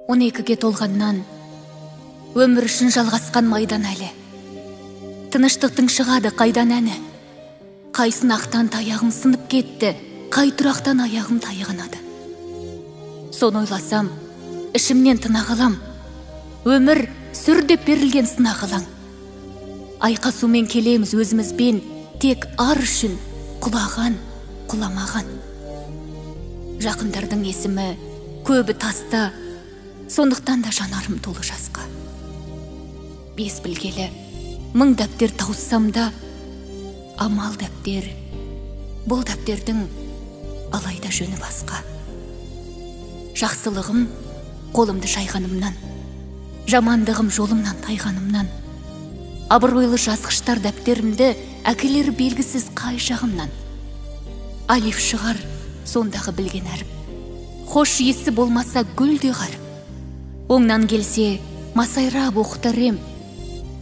12-ге толғаннан өмір үшін жалғасқан майдан әлі. Тыныштықтың шығады қайдан әні. Қай сынақтан таяғым сынып кетті, қай тұрақтан аяғым тайғанады. Соны ойласам, ішімнен тына қалам. Өмір сүр деп берілген сынақ алаң. Айқасумен келеміз өзімізбен, тек ар үшін құлаған, құламаған. Жақындардың есімі көбі таста, сондықтан да жанарым толы жасқа. 5 білгелі 1000 дәптер тауыссам да, амал дәптер, бұл дәптердің алайда жөні басқа. Жақсылығым қолымды шайғанымнан, жамандығым жолымнан тайғанымнан, абыройлы жазғыштар дәптерімді әкелер белгісіз қай жағымнан. Алиф шығар сондағы білген әріп, хош есі болмаса гүлде ғарып. Оңнан келсе масайрап оқытарым,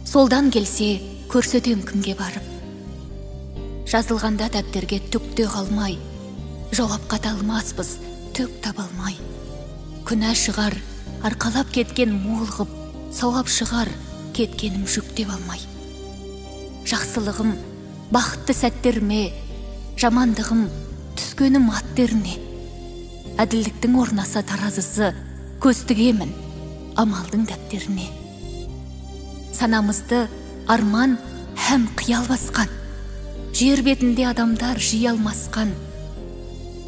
солдан келсе көрсетем кімге барып. Жазылғанда дәптерге түкте қалмай, жауапқа талмаспыз түк табалмай. Күнә шығар арқалап кеткен мол ғып, сауап шығар кеткенім жүктеп алмай. Жақсылығым бақытты сәттеріме, жамандығым түскенім аттеріне. Әділдіктің орнаса таразысы, көз тігемін амалдың дәптеріне. Санамызды арман һәм қиял басқан, жер бетінде адамдар жиі алмасқан.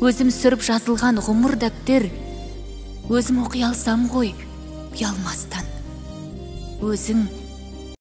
Өзім сүріп жазылған ғұмыр дәптер, өзім оқи алсам ғой ұялмастан. Өзің